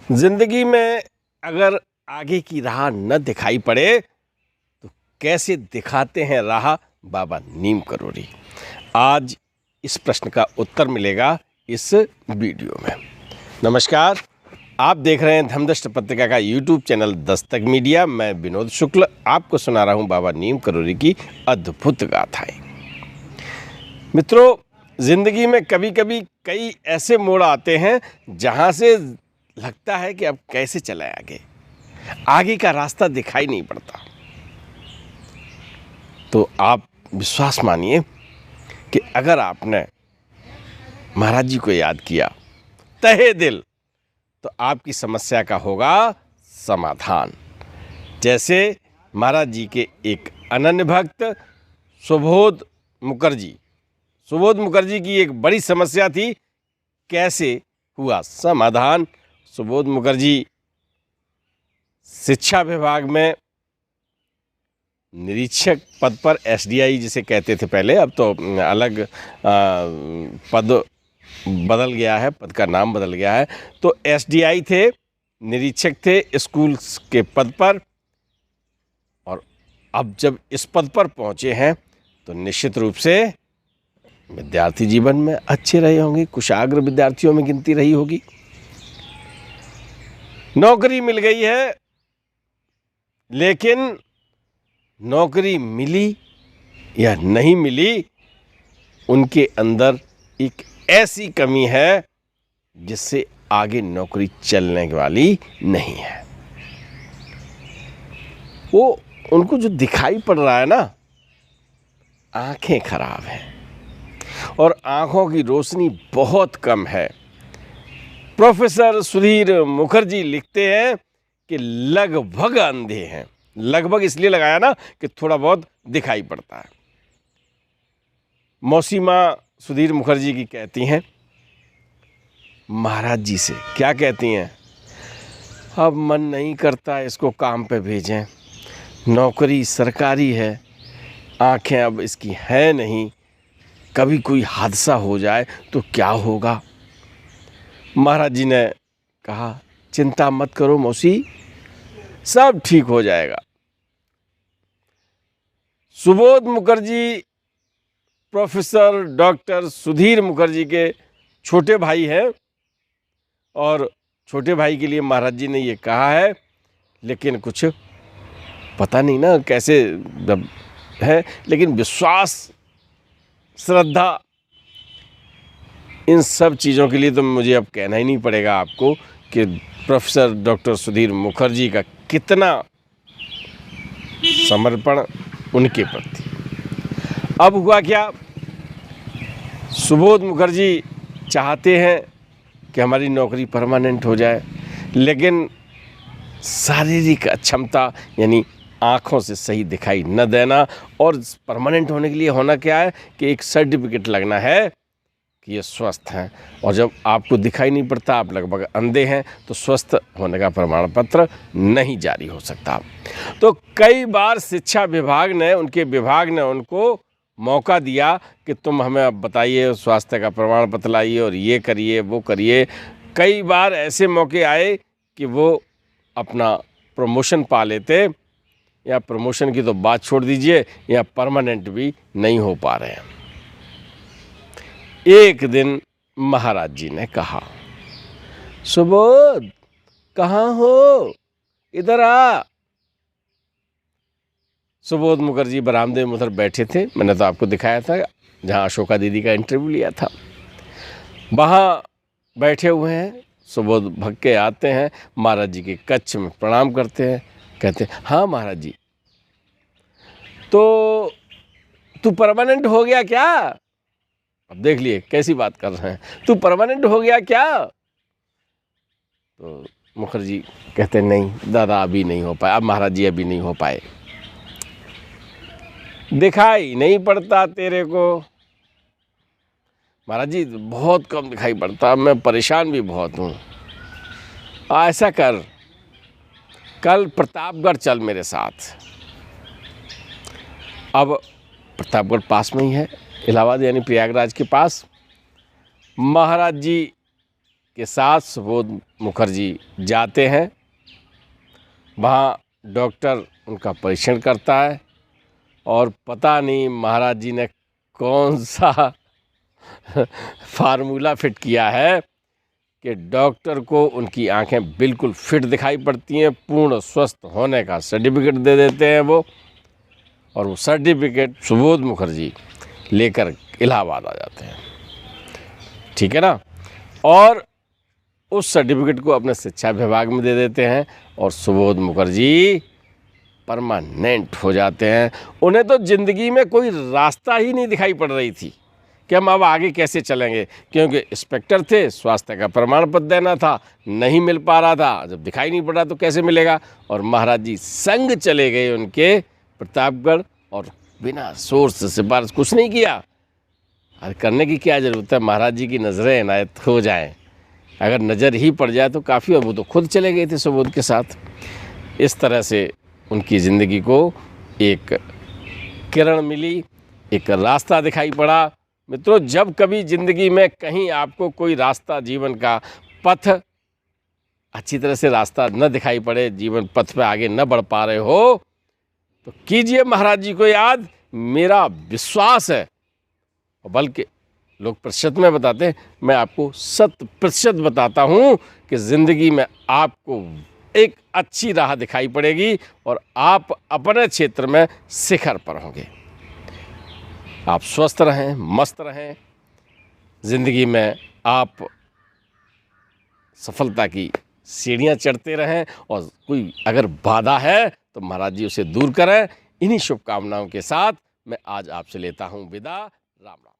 जिंदगी में अगर आगे की राह न दिखाई पड़े तो कैसे दिखाते हैं राह बाबा नीम करोड़ी। आज इस प्रश्न का उत्तर मिलेगा इस वीडियो में। नमस्कार, आप देख रहे हैं धर्मदृष्टि पत्रिका का यूट्यूब चैनल दस्तक मीडिया। मैं विनोद शुक्ल आपको सुना रहा हूं बाबा नीम करोड़ी की अद्भुत गाथाएं। मित्रों, जिंदगी में कभी कभी कई ऐसे मोड़ आते हैं जहां से लगता है कि अब कैसे चले आगे का रास्ता दिखाई नहीं पड़ता। तो आप विश्वास मानिए कि अगर आपने महाराज जी को याद किया तहे दिल तो आपकी समस्या का होगा समाधान। जैसे महाराज जी के एक अनन्य भक्त सुबोध मुखर्जी की एक बड़ी समस्या थी, कैसे हुआ समाधान। सुबोध मुखर्जी शिक्षा विभाग में निरीक्षक पद पर, एसडीआई जिसे कहते थे पहले, अब तो अलग पद बदल गया है, पद का नाम बदल गया है। तो एसडीआई थे, निरीक्षक थे स्कूल के पद पर, और अब जब इस पद पर पहुंचे हैं तो निश्चित रूप से विद्यार्थी जीवन में अच्छे रहे होंगे, कुशाग्र विद्यार्थियों में गिनती रही होगी। नौकरी मिल गई है, लेकिन नौकरी मिली या नहीं मिली, उनके अंदर एक ऐसी कमी है जिससे आगे नौकरी चलने वाली नहीं है। वो उनको जो दिखाई पड़ रहा है ना, आंखें खराब हैं और आंखों की रोशनी बहुत कम है। प्रोफेसर सुधीर मुखर्जी लिखते हैं कि लगभग अंधे हैं। लगभग इसलिए लगाया ना कि थोड़ा बहुत दिखाई पड़ता है। मौसीमा सुधीर मुखर्जी की कहती हैं महाराज जी से, क्या कहती हैं, अब मन नहीं करता इसको काम पे भेजें, नौकरी सरकारी है, आंखें अब इसकी है नहीं, कभी कोई हादसा हो जाए तो क्या होगा। महाराज जी ने कहा चिंता मत करो मौसी, सब ठीक हो जाएगा। सुबोध मुखर्जी प्रोफेसर डॉक्टर सुधीर मुखर्जी के छोटे भाई हैं और छोटे भाई के लिए महाराज जी ने ये कहा है, लेकिन कुछ पता नहीं ना कैसे है, लेकिन विश्वास, श्रद्धा, इन सब चीज़ों के लिए तो मुझे अब कहना ही नहीं पड़ेगा आपको कि प्रोफेसर डॉक्टर सुधीर मुखर्जी का कितना समर्पण उनके प्रति। अब हुआ क्या, सुबोध मुखर्जी चाहते हैं कि हमारी नौकरी परमानेंट हो जाए, लेकिन शारीरिक अक्षमता यानी आँखों से सही दिखाई न देना, और परमानेंट होने के लिए होना क्या है कि एक सर्टिफिकेट लगना है कि ये स्वस्थ हैं, और जब आपको दिखाई नहीं पड़ता, आप लगभग अंधे हैं, तो स्वस्थ होने का प्रमाण पत्र नहीं जारी हो सकता। तो कई बार शिक्षा विभाग ने, उनके विभाग ने उनको मौका दिया कि तुम हमें अब बताइए, स्वास्थ्य का प्रमाण पत्र लाइए और ये करिए वो करिए। कई बार ऐसे मौके आए कि वो अपना प्रमोशन पा लेते, या प्रमोशन की तो बात छोड़ दीजिए, या परमानेंट भी नहीं हो पा रहे हैं। एक दिन महाराज जी ने कहा, सुबोध कहाँ हो, इधर आ। सुबोध मुखर्जी बरामदे में उधर बैठे थे, मैंने तो आपको दिखाया था जहाँ अशोका दीदी का इंटरव्यू लिया था, वहाँ बैठे हुए हैं। सुबोध भग के आते हैं, महाराज जी के कक्ष में प्रणाम करते हैं, कहते हैं हाँ महाराज जी, तो तू परमानेंट हो गया क्या। अब देख लिए कैसी बात कर रहे हैं, तू परमानेंट हो गया क्या। तो मुखर्जी कहते नहीं दादा, अभी नहीं हो पाया, अब महाराज जी अभी नहीं हो पाए, दिखाई नहीं पड़ता तेरे को। महाराज जी बहुत कम दिखाई पड़ता, मैं परेशान भी बहुत हूँ। ऐसा कर, कल प्रतापगढ़ चल मेरे साथ। अब प्रतापगढ़ पास में ही है, इलाहाबाद यानी प्रयागराज के पास। महाराज जी के साथ सुबोध मुखर्जी जाते हैं। वहाँ डॉक्टर उनका परीक्षण करता है और पता नहीं महाराज जी ने कौन सा फार्मूला फिट किया है कि डॉक्टर को उनकी आंखें बिल्कुल फिट दिखाई पड़ती हैं, पूर्ण स्वस्थ होने का सर्टिफिकेट दे देते हैं वो। और वो सर्टिफिकेट सुबोध मुखर्जी लेकर इलाहाबाद आ जाते हैं, ठीक है ना। और उस सर्टिफिकेट को अपने शिक्षा विभाग में दे देते हैं और सुबोध मुखर्जी परमानेंट हो जाते हैं। उन्हें तो ज़िंदगी में कोई रास्ता ही नहीं दिखाई पड़ रही थी कि हम अब आगे कैसे चलेंगे, क्योंकि इंस्पेक्टर थे, स्वास्थ्य का प्रमाण पत्र देना था, नहीं मिल पा रहा था। जब दिखाई नहीं पड़ रहा तो कैसे मिलेगा। और महाराज जी संग चले गए उनके प्रतापगढ़ और बिना सोर्स सिफारिश कुछ नहीं किया। अरे करने की क्या ज़रूरत है, महाराज जी की नज़रें इनायत हो जाएं। अगर नज़र ही पड़ जाए तो काफ़ी, और वो तो खुद चले गए थे सुबोध के साथ। इस तरह से उनकी ज़िंदगी को एक किरण मिली, एक रास्ता दिखाई पड़ा। मित्रों, जब कभी ज़िंदगी में कहीं आपको कोई रास्ता, जीवन का पथ अच्छी तरह से रास्ता न दिखाई पड़े, जीवन पथ पे आगे न बढ़ पा रहे हो, तो कीजिए महाराज जी को याद। मेरा विश्वास है, और बल्कि लोग प्रतिशत में बताते हैं, मैं आपको 100% बताता हूँ कि ज़िंदगी में आपको एक अच्छी राह दिखाई पड़ेगी और आप अपने क्षेत्र में शिखर पर होंगे। आप स्वस्थ रहें, मस्त रहें, ज़िंदगी में आप सफलता की सीढ़ियाँ चढ़ते रहें, और कोई अगर बाधा है तो महाराज जी उसे दूर करें। इन्हीं शुभकामनाओं के साथ मैं आज आपसे लेता हूँ विदा। राम राम।